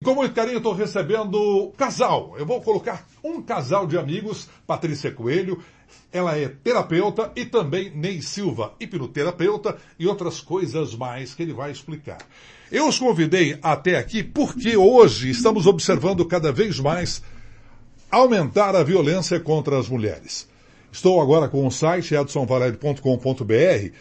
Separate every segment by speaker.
Speaker 1: Com muito carinho, estou recebendo casal. Eu vou colocar um casal de amigos, Patrícia Coelho. Ela é terapeuta e também Ney Silva, hipnoterapeuta e outras coisas mais que ele vai explicar. Eu os convidei até aqui porque hoje estamos observando cada vez mais aumentar a violência contra as mulheres. Estou agora com o site edsonvaleri.com.br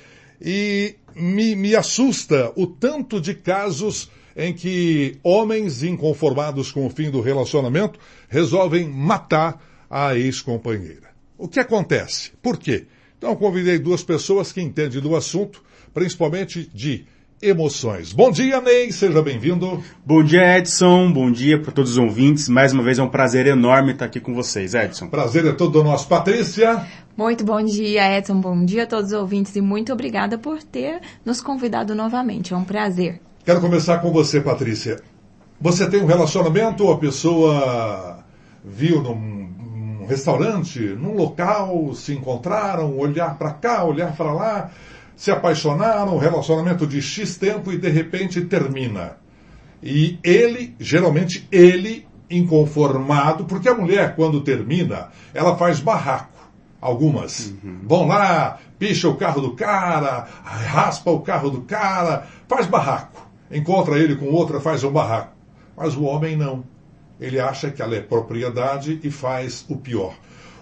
Speaker 1: e me assusta o tanto de casos em que homens inconformados com o fim do relacionamento resolvem matar a ex-companheira. O que acontece? Por quê? Então convidei duas pessoas que entendem do assunto, principalmente de emoções. Bom dia, Ney, seja bem-vindo.
Speaker 2: Bom dia, Edson, bom dia para todos os ouvintes. Mais uma vez é um prazer enorme estar aqui com vocês, Edson.
Speaker 1: Prazer é todo nosso. Patrícia.
Speaker 3: Muito bom dia, Edson, bom dia a todos os ouvintes e muito obrigada por ter nos convidado novamente, é um prazer.
Speaker 1: Quero começar com você, Patrícia. Você tem um relacionamento, a pessoa viu num restaurante, num local, se encontraram, olhar para cá, olhar para lá, se apaixonaram, um relacionamento de X tempo e de repente termina. E ele, geralmente ele, inconformado, porque a mulher quando termina, ela faz barraco. Algumas vão lá, picha o carro do cara, raspa o carro do cara, faz barraco. Encontra ele com outra, faz um barraco. Mas o homem não. Ele acha que ela é propriedade e faz o pior.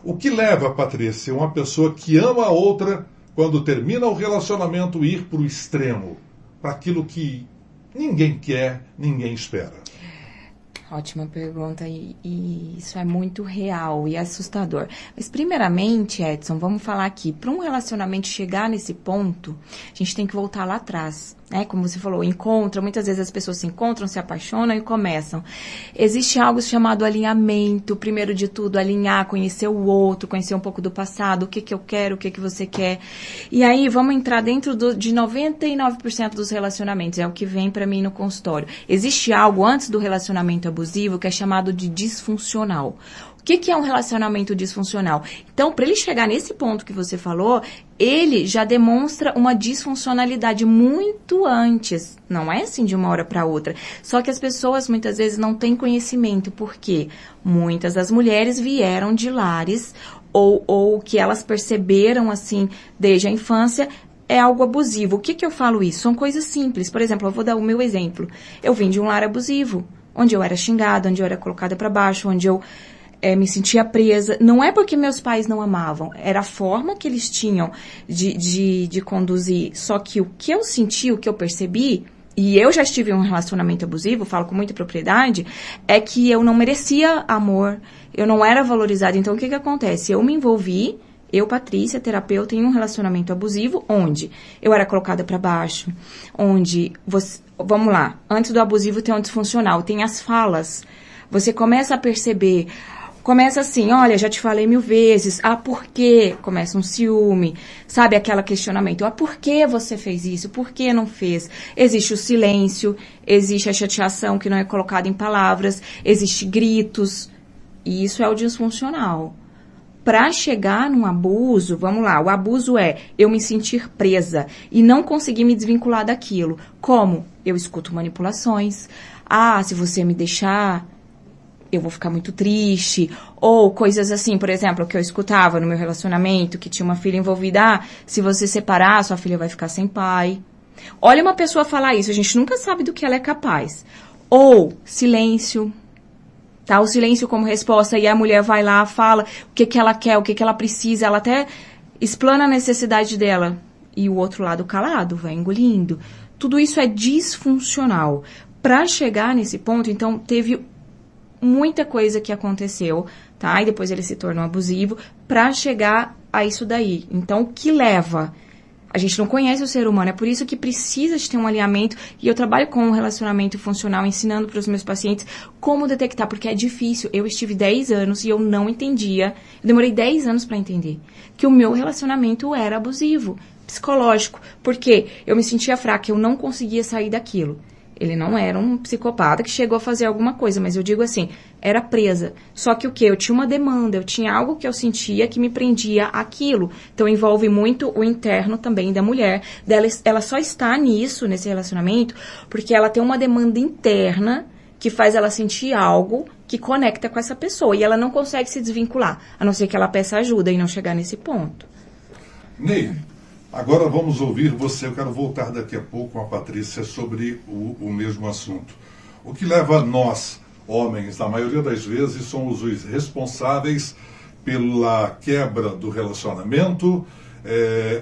Speaker 1: O que leva, Patrícia, uma pessoa que ama a outra, quando termina o relacionamento, ir para o extremo? Para aquilo que ninguém quer, ninguém espera.
Speaker 3: Ótima pergunta e isso é muito real e assustador. Mas primeiramente, Edson, vamos falar aqui, para um relacionamento chegar nesse ponto, a gente tem que voltar lá atrás, né? Como você falou, muitas vezes as pessoas se encontram, se apaixonam e começam. Existe algo chamado alinhamento, primeiro de tudo, alinhar, conhecer o outro, conhecer um pouco do passado, o que eu quero, o que você quer. E aí vamos entrar dentro de 99% dos relacionamentos, é o que vem para mim no consultório. Existe algo antes do relacionamento abusivo que é chamado de disfuncional. O que é um relacionamento disfuncional? Então, para ele chegar nesse ponto que você falou, ele já demonstra uma disfuncionalidade muito antes. Não é assim de uma hora para outra. Só que as pessoas muitas vezes não têm conhecimento. Por quê? Muitas das mulheres vieram de lares ou que elas perceberam assim desde a infância é algo abusivo. O que eu falo isso? São coisas simples. Por exemplo, eu vou dar o meu exemplo. Eu vim de um lar abusivo, onde eu era xingada, onde eu era colocada para baixo, onde eu me sentia presa. Não é porque meus pais não amavam, era a forma que eles tinham de conduzir. Só que o que eu senti, o que eu percebi, e eu já estive em um relacionamento abusivo, falo com muita propriedade, é que eu não merecia amor, eu não era valorizada. Então, o que acontece? Eu me envolvi, eu, Patrícia, terapeuta, em um relacionamento abusivo, onde eu era colocada para baixo, onde vamos lá, antes do abusivo tem um disfuncional, tem as falas. Você começa a perceber, começa assim, olha, já te falei 1000 vezes, por quê? Começa um ciúme, sabe, aquele questionamento, por que você fez isso? Por que não fez? Existe o silêncio, existe a chateação que não é colocada em palavras, existe gritos, e isso é o disfuncional. Para chegar num abuso, vamos lá, o abuso é eu me sentir presa e não conseguir me desvincular daquilo. Como? Eu escuto manipulações. Se você me deixar, eu vou ficar muito triste. Ou coisas assim, por exemplo, que eu escutava no meu relacionamento, que tinha uma filha envolvida. Se você separar, sua filha vai ficar sem pai. Olha uma pessoa falar isso, a gente nunca sabe do que ela é capaz. Ou silêncio. Tá, o silêncio como resposta, e a mulher vai lá, fala o que ela quer, o que ela precisa, ela até explana a necessidade dela. E o outro lado calado, vai engolindo. Tudo isso é disfuncional. Para chegar nesse ponto, então, teve muita coisa que aconteceu, tá? E depois ele se tornou abusivo, para chegar a isso daí. Então, o que leva? A gente não conhece o ser humano, é por isso que precisa de ter um alinhamento, e eu trabalho com um relacionamento funcional, ensinando para os meus pacientes como detectar, porque é difícil. Eu estive 10 anos e eu não entendia, eu demorei 10 anos para entender que o meu relacionamento era abusivo, psicológico, porque eu me sentia fraca, eu não conseguia sair daquilo. Ele não era um psicopata que chegou a fazer alguma coisa, mas eu digo assim, era presa. Só que o quê? Eu tinha uma demanda, eu tinha algo que eu sentia que me prendia àquilo. Então envolve muito o interno também da mulher. Ela só está nesse relacionamento, porque ela tem uma demanda interna que faz ela sentir algo que conecta com essa pessoa. E ela não consegue se desvincular, a não ser que ela peça ajuda e não chegar nesse ponto.
Speaker 1: Ney, agora vamos ouvir você. Eu quero voltar daqui a pouco com a Patrícia sobre o mesmo assunto. O que leva nós, homens, na maioria das vezes, somos os responsáveis pela quebra do relacionamento.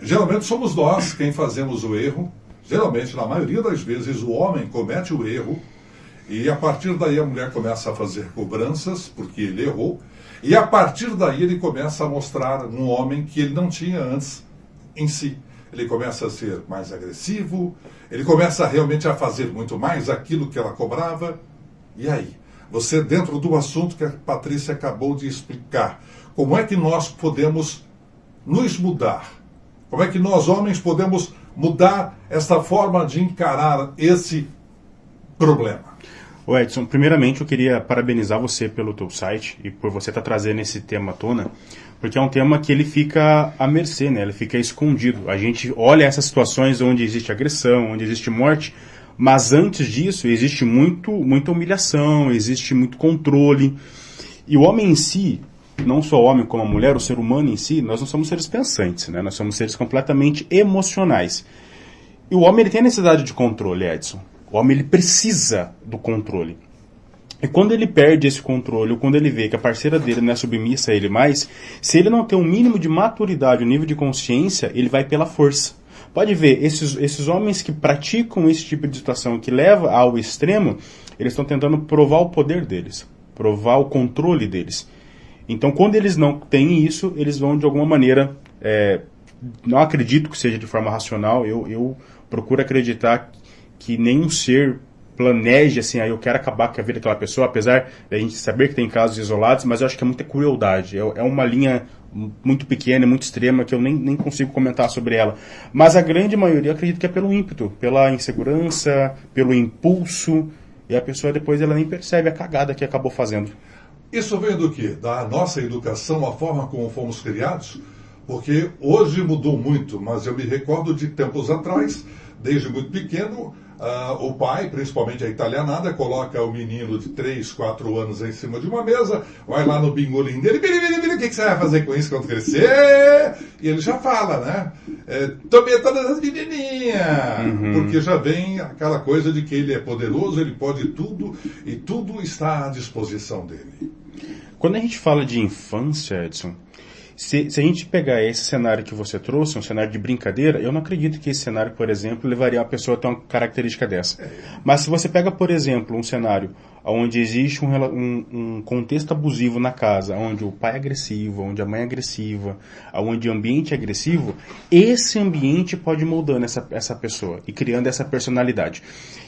Speaker 1: Geralmente somos nós quem fazemos o erro. Geralmente, na maioria das vezes, o homem comete o erro e a partir daí a mulher começa a fazer cobranças porque ele errou e a partir daí ele começa a mostrar um homem que ele não tinha antes em si. Ele começa a ser mais agressivo, ele começa realmente a fazer muito mais aquilo que ela cobrava. E aí? Você, dentro do assunto que a Patrícia acabou de explicar, como é que nós podemos nos mudar? Como é que nós, homens, podemos mudar essa forma de encarar esse problema?
Speaker 2: Ô Edson, primeiramente eu queria parabenizar você pelo teu site e por você estar trazendo esse tema à tona, porque é um tema que ele fica à mercê, né? Ele fica escondido. A gente olha essas situações onde existe agressão, onde existe morte, mas antes disso existe muita humilhação, existe muito controle. E o homem em si, não só o homem como a mulher, o ser humano em si, nós não somos seres pensantes, né? Nós somos seres completamente emocionais. E o homem ele tem a necessidade de controle, Edson. O homem ele precisa do controle. E quando ele perde esse controle, ou quando ele vê que a parceira dele não é submissa a ele mais, se ele não tem um mínimo de maturidade, um nível de consciência, ele vai pela força. Pode ver, esses homens que praticam esse tipo de situação, que leva ao extremo, eles estão tentando provar o poder deles, provar o controle deles. Então, quando eles não têm isso, eles vão, de alguma maneira, não acredito que seja de forma racional, eu procuro acreditar que nenhum ser planeje assim, eu quero acabar com a vida daquela pessoa, apesar da gente saber que tem casos isolados, mas eu acho que é muita crueldade, é uma linha muito pequena, muito extrema, que eu nem consigo comentar sobre ela. Mas a grande maioria, eu acredito que é pelo ímpeto, pela insegurança, pelo impulso, e a pessoa depois ela nem percebe a cagada que acabou fazendo.
Speaker 1: Isso vem do quê? Da nossa educação, a forma como fomos criados? Porque hoje mudou muito, mas eu me recordo de tempos atrás, desde muito pequeno, o pai, principalmente a italianada, coloca o menino de 3, 4 anos em cima de uma mesa, vai lá no bingolim dele, o que você vai fazer com isso quando crescer? E ele já fala, né? Tomei todas as menininhas, porque já vem aquela coisa de que ele é poderoso, ele pode tudo, e tudo está à disposição dele.
Speaker 2: Quando a gente fala de infância, Edson, se a gente pegar esse cenário que você trouxe, um cenário de brincadeira, eu não acredito que esse cenário, por exemplo, levaria a pessoa a ter uma característica dessa. Mas se você pega, por exemplo, um cenário onde existe um contexto abusivo na casa, onde o pai é agressivo, onde a mãe é agressiva, onde o ambiente é agressivo, esse ambiente pode ir moldando essa pessoa e criando essa personalidade.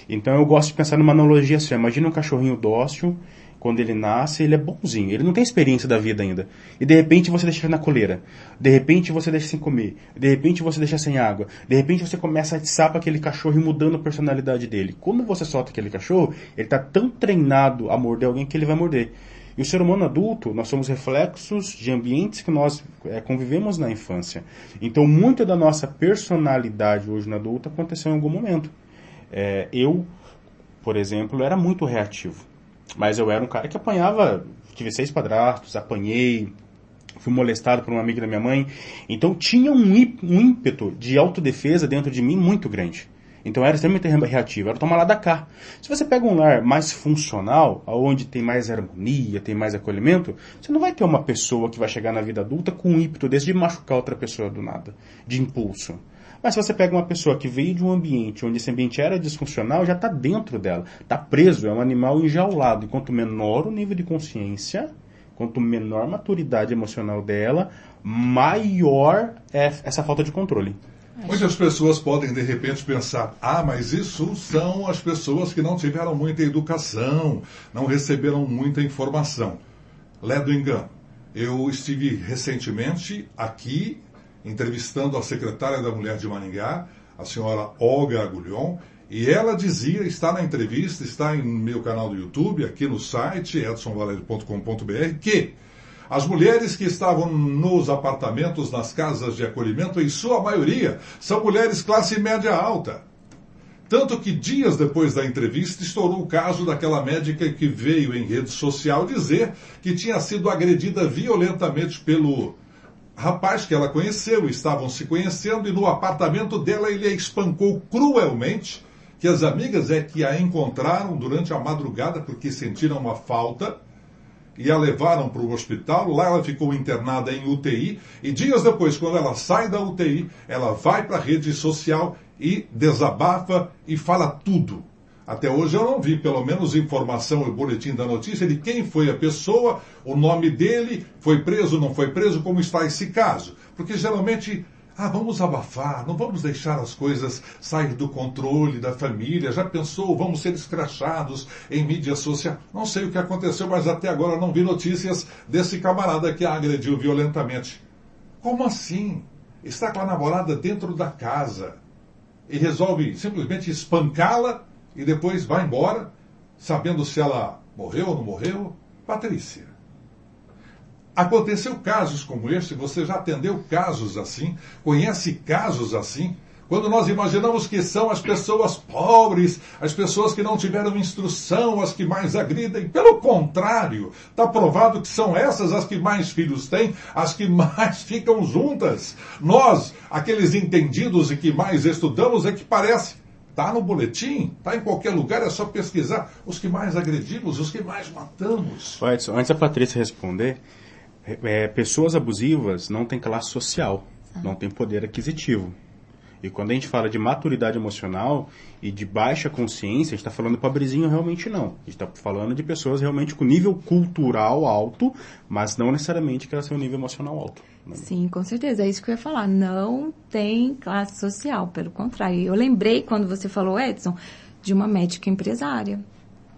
Speaker 2: Então eu gosto de pensar numa analogia assim, imagina um cachorrinho dócil. Quando ele nasce, ele é bonzinho. Ele não tem experiência da vida ainda. E de repente você deixa ele na coleira. De repente você deixa sem comer. De repente você deixa sem água. De repente você começa a atiçar para aquele cachorro e mudando a personalidade dele. Quando você solta aquele cachorro, ele está tão treinado a morder alguém que ele vai morder. E o ser humano adulto, nós somos reflexos de ambientes que nós convivemos na infância. Então, muita da nossa personalidade hoje na adulta aconteceu em algum momento. Eu, por exemplo, era muito reativo. Mas eu era um cara que apanhava, tive 6 padrastos, apanhei, fui molestado por uma amiga da minha mãe. Então tinha um ímpeto de autodefesa dentro de mim muito grande. Então eu era extremamente reativo, era tomar lá da cá. Se você pega um lar mais funcional, onde tem mais harmonia, tem mais acolhimento, você não vai ter uma pessoa que vai chegar na vida adulta com um ímpeto desse de machucar outra pessoa do nada, de impulso. Mas se você pega uma pessoa que veio de um ambiente onde esse ambiente era disfuncional, já está dentro dela, está preso, é um animal enjaulado. E quanto menor o nível de consciência, quanto menor a maturidade emocional dela, maior é essa falta de controle.
Speaker 1: Muitas pessoas podem, de repente, pensar, mas isso são as pessoas que não tiveram muita educação, não receberam muita informação. Lé do engano. Eu estive recentemente aqui, entrevistando a secretária da Mulher de Maringá, a senhora Olga Agulhon, e ela dizia, está na entrevista, está em meu canal do YouTube, aqui no site, edsonvalerio.com.br, que as mulheres que estavam nos apartamentos, nas casas de acolhimento, em sua maioria, são mulheres classe média alta. Tanto que dias depois da entrevista estourou o caso daquela médica que veio em rede social dizer que tinha sido agredida violentamente pelo rapaz que ela conheceu, estavam se conhecendo, e no apartamento dela ele a espancou cruelmente, que as amigas é que a encontraram durante a madrugada porque sentiram uma falta e a levaram para o hospital. Lá ela ficou internada em UTI e dias depois, quando ela sai da UTI, ela vai para a rede social e desabafa e fala tudo. Até hoje eu não vi, pelo menos, informação e boletim da notícia de quem foi a pessoa, o nome dele, foi preso, não foi preso, como está esse caso. Porque geralmente, vamos abafar, não vamos deixar as coisas sair do controle da família. Já pensou, vamos ser escrachados em mídia social? Não sei o que aconteceu, mas até agora não vi notícias desse camarada que a agrediu violentamente. Como assim? Está com a namorada dentro da casa e resolve simplesmente espancá-la e depois vai embora, sabendo se ela morreu ou não morreu? Patrícia, aconteceu casos como esse? Você já atendeu casos assim? Conhece casos assim? Quando nós imaginamos que são as pessoas pobres, as pessoas que não tiveram instrução, as que mais agridem, pelo contrário, está provado que são essas as que mais filhos têm, as que mais ficam juntas. Nós, aqueles entendidos e que mais estudamos, é que parece, está no boletim, está em qualquer lugar, é só pesquisar, os que mais agredimos, os que mais matamos.
Speaker 2: Edson, antes da Patrícia responder, pessoas abusivas não têm classe social, não têm poder aquisitivo. E quando a gente fala de maturidade emocional e de baixa consciência, a gente está falando pobrezinho realmente não. A gente está falando de pessoas realmente com nível cultural alto, mas não necessariamente que elas tenham um nível emocional alto. Né?
Speaker 3: Sim, com certeza. É isso que eu ia falar. Não tem classe social, pelo contrário. Eu lembrei, quando você falou, Edson, de uma médica empresária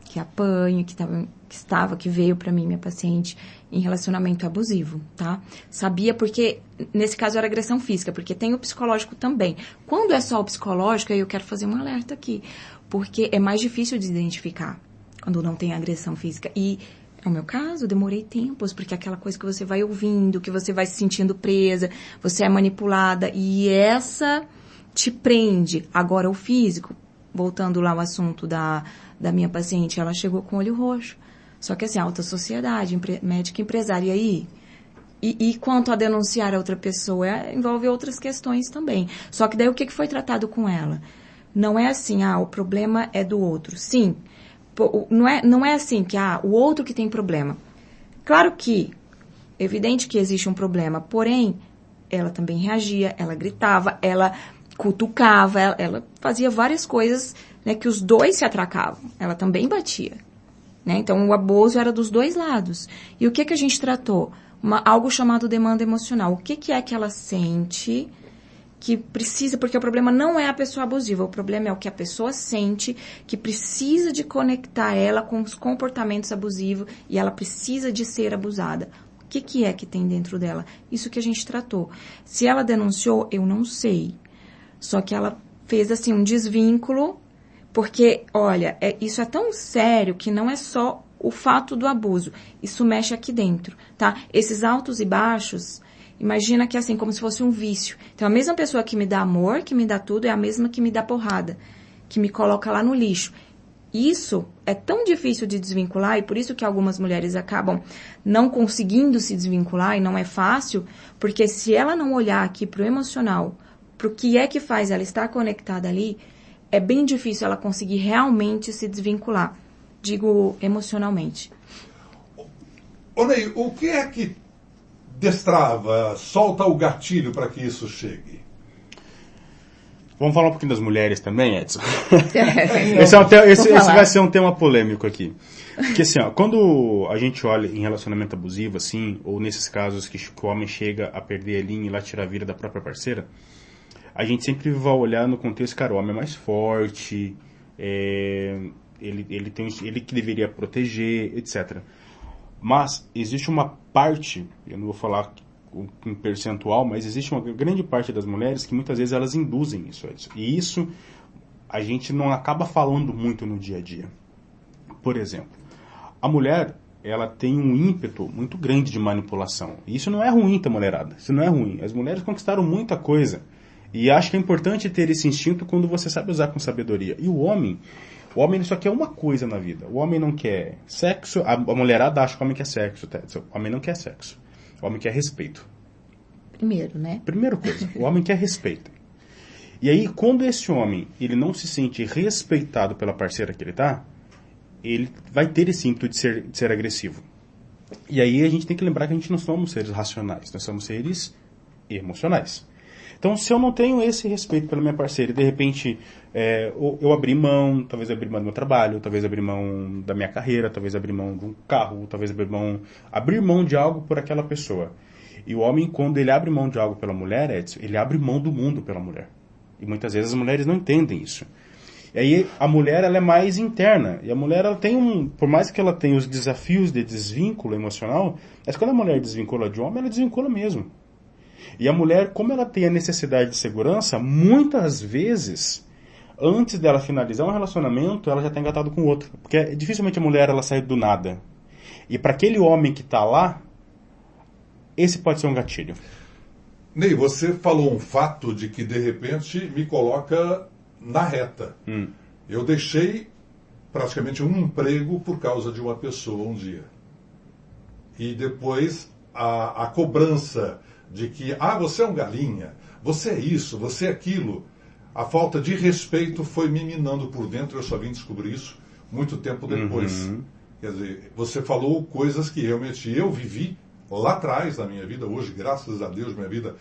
Speaker 3: que apanha, que veio para mim, minha paciente, em relacionamento abusivo, tá? Sabia porque, nesse caso, era agressão física, porque tem o psicológico também. Quando é só o psicológico, aí eu quero fazer um alerta aqui, porque é mais difícil de identificar quando não tem agressão física. E, no meu caso, demorei tempos, porque é aquela coisa que você vai ouvindo, que você vai se sentindo presa, você é manipulada, e essa te prende. Agora, o físico, voltando lá ao assunto da minha paciente, ela chegou com o olho roxo. Só que assim, alta sociedade, médica empresária, e aí? E quanto a denunciar a outra pessoa, envolve outras questões também. Só que daí o que foi tratado com ela? Não é assim, o problema é do outro. Sim, não é assim que, o outro que tem problema. Claro que, evidente que existe um problema, porém, ela também reagia, ela gritava, ela cutucava, ela fazia várias coisas, né, que os dois se atracavam. Ela também batia. Né? Então, o abuso era dos dois lados. E o que a gente tratou? Algo chamado demanda emocional. O que é que ela sente que precisa... Porque o problema não é a pessoa abusiva, o problema é o que a pessoa sente que precisa de conectar ela com os comportamentos abusivos e ela precisa de ser abusada. O que é que tem dentro dela? Isso que a gente tratou. Se ela denunciou, eu não sei. Só que ela fez, assim, um desvínculo. Porque, olha, isso é tão sério que não é só o fato do abuso. Isso mexe aqui dentro, tá? Esses altos e baixos, imagina que é assim, como se fosse um vício. Então, a mesma pessoa que me dá amor, que me dá tudo, é a mesma que me dá porrada, que me coloca lá no lixo. Isso é tão difícil de desvincular, e por isso que algumas mulheres acabam não conseguindo se desvincular, e não é fácil, porque se ela não olhar aqui pro emocional, pro que é que faz ela estar conectada ali, é bem difícil ela conseguir realmente se desvincular, digo emocionalmente.
Speaker 1: Ô Ney, o que é que destrava, solta o gatilho para que isso chegue?
Speaker 2: Vamos falar um pouquinho das mulheres também, Edson? Esse vai ser um tema polêmico aqui. Porque assim, quando a gente olha em relacionamento abusivo, assim, ou nesses casos que o homem chega a perder a linha e lá tirar a vida da própria parceira, a gente sempre vai olhar no contexto, cara, o homem é mais forte, ele que deveria proteger, etc. Mas existe uma parte, eu não vou falar em percentual, mas existe uma grande parte das mulheres que muitas vezes elas induzem isso. E isso a gente não acaba falando muito no dia a dia. Por exemplo, a mulher, ela tem um ímpeto muito grande de manipulação. E isso não é ruim, tá, mulherada? Isso não é ruim. As mulheres conquistaram muita coisa E acho que é importante ter esse instinto quando você sabe usar com sabedoria. E o homem ele só quer uma coisa na vida. O homem não quer sexo, a mulherada acha que o homem quer sexo. O homem não quer sexo. O homem quer respeito.
Speaker 3: Primeiro, né?
Speaker 2: Primeira coisa, o homem quer respeito. E aí, quando esse homem ele não se sente respeitado pela parceira que ele tá, ele vai ter esse ímpeto de ser agressivo. E aí a gente tem que lembrar que a gente não somos seres racionais, nós somos seres emocionais. Então, se eu não tenho esse respeito pela minha parceira e de repente eu abrir mão, talvez abrir mão do meu trabalho, talvez abrir mão da minha carreira, talvez abrir mão de um carro, talvez abrir mão de algo por aquela pessoa. E o homem, quando ele abre mão de algo pela mulher, Edson, ele abre mão do mundo pela mulher. E muitas vezes as mulheres não entendem isso. E aí a mulher, ela é mais interna. E a mulher, ela tem por mais que ela tenha os desafios de desvínculo emocional, mas quando a mulher desvincula de homem, ela desvincula mesmo. E a mulher, como ela tem a necessidade de segurança, muitas vezes, antes dela finalizar um relacionamento, ela já está engatado com outro. Porque dificilmente a mulher, ela sai do nada. E para aquele homem que está lá, esse pode ser um gatilho.
Speaker 1: Ney, você falou um fato de que de repente me coloca na reta. Eu deixei praticamente um emprego por causa de uma pessoa um dia. E depois a cobrança de que, você é um galinha, você é isso, você é aquilo. A falta de respeito foi me minando por dentro, eu só vim descobrir isso muito tempo depois. Quer dizer, você falou coisas que realmente eu vivi lá atrás da minha vida. Hoje, graças a Deus, minha vida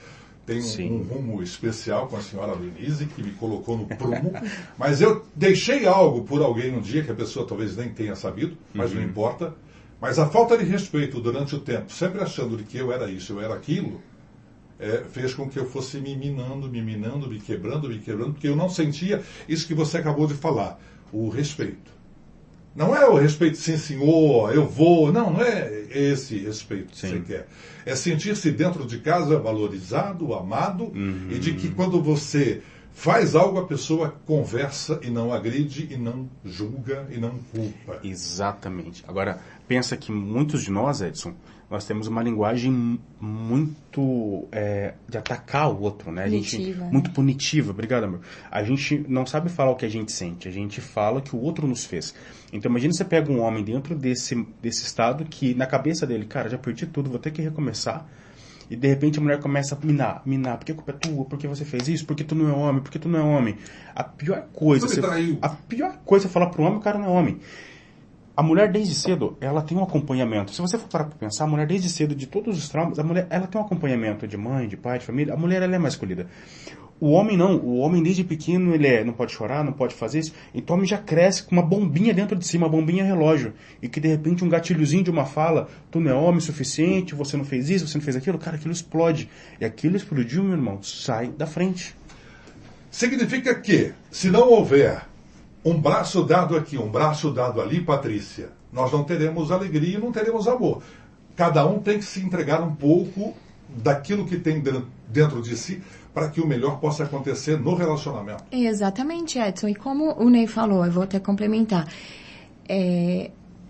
Speaker 1: tem um rumo especial com a senhora Denise, que me colocou no prumo. Mas eu deixei algo por alguém um dia, que a pessoa talvez nem tenha sabido, mas não importa. Mas a falta de respeito durante o tempo, sempre achando de que eu era isso, eu era aquilo, fez com que eu fosse me minando, me quebrando, porque eu não sentia isso que você acabou de falar, o respeito. Não é o respeito, sim senhor, eu vou. Não é esse respeito que você quer. É sentir-se dentro de casa valorizado, amado, e de que quando você faz algo, a pessoa conversa e não agride, e não julga, e não culpa.
Speaker 2: Exatamente. Agora, pensa que muitos de nós, Edson, nós temos uma linguagem muito de atacar o outro, né?
Speaker 3: Punitiva,
Speaker 2: muito punitiva. Obrigado, amor. A gente não sabe falar o que a gente sente, a gente fala o que o outro nos fez. Então, imagina você pega um homem dentro desse estado que, na cabeça dele, cara, já perdi tudo, vou ter que recomeçar. E, de repente, a mulher começa a minar. Porque a culpa é tua, porque você fez isso, porque tu não é homem, porque tu não é homem. A pior coisa é falar pro homem, o cara não é homem. A mulher, desde cedo, ela tem um acompanhamento. Se você for parar para pensar, a mulher, desde cedo, de todos os traumas, a mulher, ela tem um acompanhamento de mãe, de pai, de família. A mulher, ela é mais escolhida. O homem não. O homem, desde pequeno, ele não pode chorar, não pode fazer isso. Então, o homem já cresce com uma bombinha dentro de si, uma bombinha relógio. E que, de repente, um gatilhozinho de uma fala, tu não é homem o suficiente, você não fez isso, você não fez aquilo. Cara, aquilo explode. E aquilo explodiu, meu irmão, sai da frente.
Speaker 1: Significa que, se não houver um braço dado aqui, um braço dado ali, Patrícia, nós não teremos alegria e não teremos amor. Cada um tem que se entregar um pouco daquilo que tem dentro de si para que o melhor possa acontecer no relacionamento.
Speaker 3: Exatamente, Edson. E como o Ney falou, eu vou até complementar.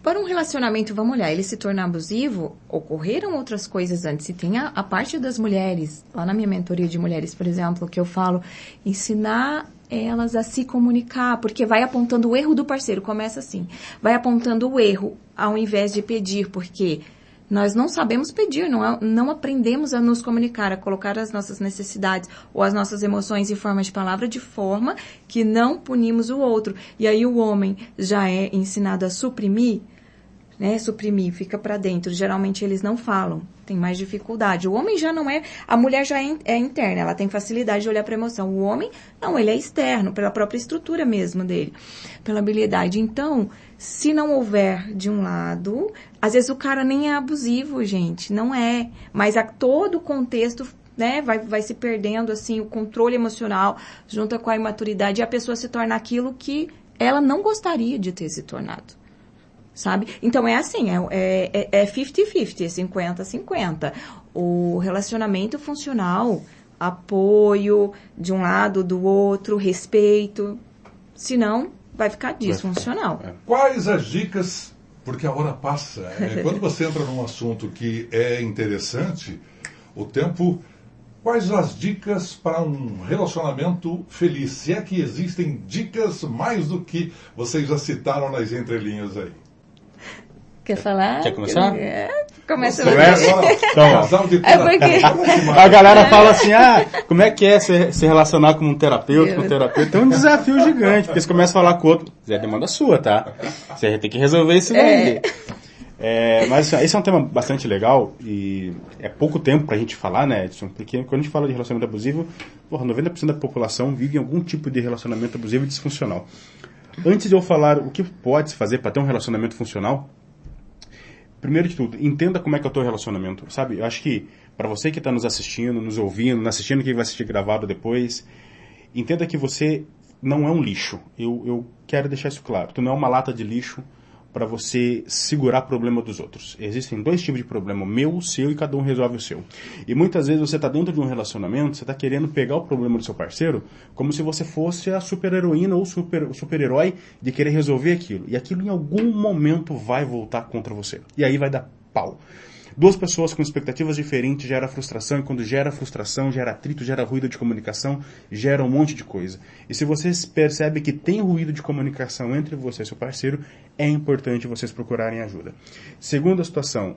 Speaker 3: Para um relacionamento, vamos olhar, ele se tornar abusivo, ocorreram outras coisas antes. E tem a parte das mulheres, lá na minha mentoria de mulheres, por exemplo, que eu falo, ensinar elas a se comunicar, porque vai apontando o erro do parceiro, começa assim, vai apontando o erro ao invés de pedir, porque nós não sabemos pedir, não aprendemos a nos comunicar, a colocar as nossas necessidades ou as nossas emoções em forma de palavra, de forma que não punimos o outro. E aí o homem já é ensinado a suprimir, né? Suprimir, fica para dentro. Geralmente eles não falam, tem mais dificuldade. O homem já não é, a mulher já é interna, ela tem facilidade de olhar para a emoção. O homem, não, ele é externo, pela própria estrutura mesmo dele, pela habilidade. Então, se não houver de um lado, às vezes o cara nem é abusivo, gente, não é. Mas todo o contexto, né, vai se perdendo, assim, o controle emocional, junto com a imaturidade, e a pessoa se torna aquilo que ela não gostaria de ter se tornado. Sabe? Então, é assim, é 50-50, é 50-50. O relacionamento funcional, apoio de um lado, do outro, respeito, senão vai ficar disfuncional.
Speaker 1: Quais as dicas, porque a hora passa, quando você entra num assunto que é interessante, o tempo Quais as dicas para um relacionamento feliz? Se é que existem dicas mais do que vocês já citaram nas entrelinhas aí.
Speaker 3: Quer falar?
Speaker 2: Quer começar?
Speaker 3: Começa.
Speaker 1: Casal de terapia.
Speaker 2: A galera fala assim, como é que é se relacionar com um terapeuta, com um terapeuta? Tem um desafio gigante, porque você começa a falar com o outro, é demanda sua, tá? Você tem que resolver isso daí. Mas esse é um tema bastante legal e é pouco tempo pra gente falar, né, Edson? Porque quando a gente fala de relacionamento abusivo, 90% da população vive em algum tipo de relacionamento abusivo e disfuncional. Antes de eu falar o que pode se fazer para ter um relacionamento funcional, primeiro de tudo, entenda como é que é o teu relacionamento, sabe? Eu acho que para você que está nos assistindo, nos ouvindo, assistindo quem vai assistir gravado depois, entenda que você não é um lixo. Eu quero deixar isso claro. Tu não é uma lata de lixo para você segurar problema dos outros. Existem dois tipos de problema, o meu, o seu, e cada um resolve o seu. E muitas vezes você está dentro de um relacionamento, você está querendo pegar o problema do seu parceiro como se você fosse a super-heroína ou o super-herói de querer resolver aquilo. E aquilo em algum momento vai voltar contra você. E aí vai dar pau. Duas pessoas com expectativas diferentes gera frustração, e quando gera frustração, gera atrito, gera ruído de comunicação, gera um monte de coisa. E se você percebe que tem ruído de comunicação entre você e seu parceiro, é importante vocês procurarem ajuda. Segunda situação,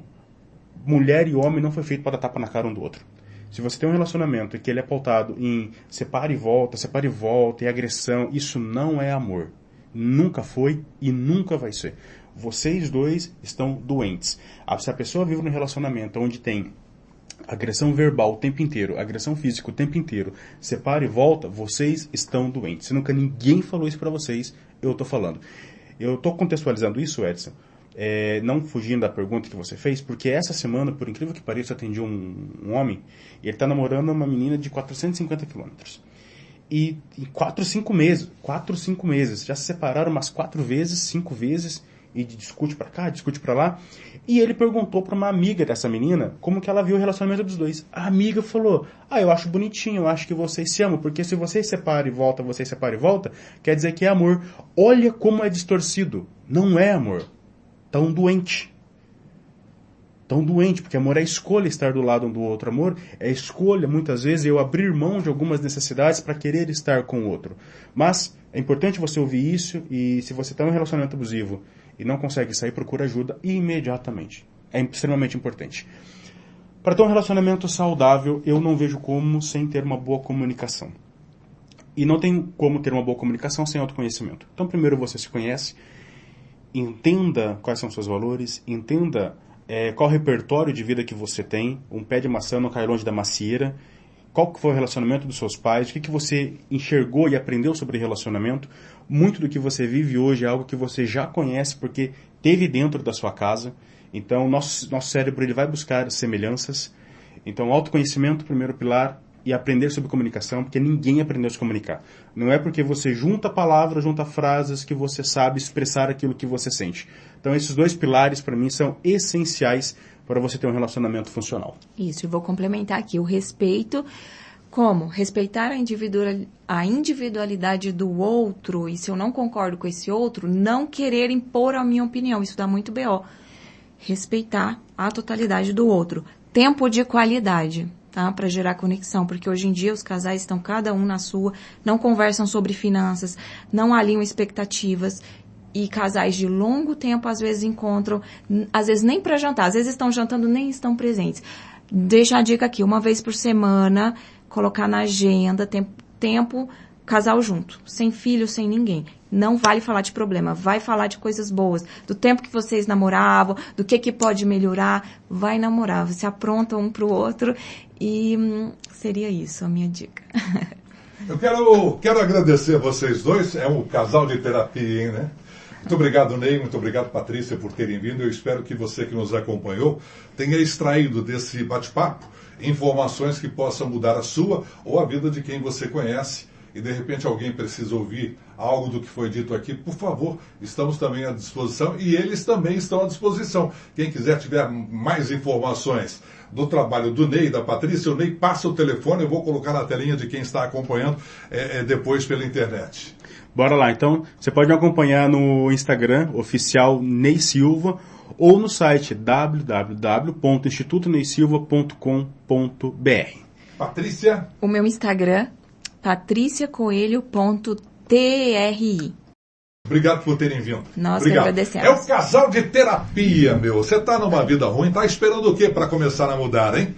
Speaker 2: mulher e homem não foi feito para dar tapa na cara um do outro. Se você tem um relacionamento e que ele é pautado em separa e volta, e agressão, isso não é amor. Nunca foi e nunca vai ser. Vocês dois estão doentes. Se a pessoa vive num relacionamento onde tem agressão verbal o tempo inteiro, agressão física o tempo inteiro, separa e volta, vocês estão doentes. Se nunca ninguém falou isso pra vocês, eu tô falando. Eu tô contextualizando isso, Edson, não fugindo da pergunta que você fez, porque essa semana, por incrível que pareça, eu atendi um homem, e ele tá namorando uma menina de 450 quilômetros. E em 4, 5 meses, já se separaram umas 4 vezes, 5 vezes, e discute pra cá, discute pra lá. E ele perguntou pra uma amiga dessa menina como que ela viu o relacionamento dos dois. A amiga falou, eu acho bonitinho, eu acho que vocês se amam, porque se vocês separam e volta, quer dizer que é amor. Olha como é distorcido. Não é amor. Tão doente, porque amor é escolha estar do lado um do outro. Amor é escolha, muitas vezes, eu abrir mão de algumas necessidades para querer estar com o outro. Mas é importante você ouvir isso, e se você está em um relacionamento abusivo e não consegue sair, procura ajuda imediatamente. É extremamente importante. Para ter um relacionamento saudável, eu não vejo como sem ter uma boa comunicação. E não tem como ter uma boa comunicação sem autoconhecimento. Então, primeiro você se conhece, entenda quais são os seus valores, entenda qual o repertório de vida que você tem. Um pé de maçã não cai longe da macieira. Qual que foi o relacionamento dos seus pais, o que você enxergou e aprendeu sobre relacionamento. Muito do que você vive hoje é algo que você já conhece, porque teve dentro da sua casa. Então, nosso cérebro ele vai buscar semelhanças. Então, autoconhecimento, primeiro pilar, e aprender sobre comunicação, porque ninguém aprendeu a se comunicar. Não é porque você junta palavras, junta frases, que você sabe expressar aquilo que você sente. Então, esses dois pilares, para mim, são essenciais para você ter um relacionamento funcional.
Speaker 3: Isso, eu vou complementar aqui. O respeito, como? Respeitar a individualidade do outro, e se eu não concordo com esse outro, não querer impor a minha opinião. Isso dá muito BO. Respeitar a totalidade do outro. Tempo de qualidade, tá? Para gerar conexão, porque hoje em dia os casais estão cada um na sua, não conversam sobre finanças, não alinham expectativas. E casais de longo tempo, às vezes, encontram, às vezes nem para jantar, às vezes estão jantando, nem estão presentes. Deixa a dica aqui, uma vez por semana, colocar na agenda, tempo, casal junto, sem filho, sem ninguém. Não vale falar de problema, vai falar de coisas boas, do tempo que vocês namoravam, do que pode melhorar, vai namorar, você apronta um pro outro, e seria isso a minha dica.
Speaker 1: Eu quero agradecer a vocês dois, é um casal de terapia, hein, né? Muito obrigado, Ney, muito obrigado, Patrícia, por terem vindo. Eu espero que você que nos acompanhou tenha extraído desse bate-papo informações que possam mudar a sua ou a vida de quem você conhece. E, de repente, alguém precisa ouvir algo do que foi dito aqui, por favor, estamos também à disposição e eles também estão à disposição. Quem quiser tiver mais informações do trabalho do Ney e da Patrícia, o Ney passa o telefone, eu vou colocar na telinha de quem está acompanhando depois pela internet.
Speaker 2: Bora lá, então, você pode me acompanhar no Instagram, oficial Ney Silva, ou no site www.institutoneysilva.com.br.
Speaker 1: Patrícia?
Speaker 3: O meu Instagram, patriciacoelho.tri.
Speaker 1: Obrigado por terem vindo.
Speaker 3: Nós que
Speaker 1: Obrigado.
Speaker 3: agradecemos.
Speaker 1: É o casal de terapia, meu. Você tá numa vida ruim, tá esperando o quê para começar a mudar, hein?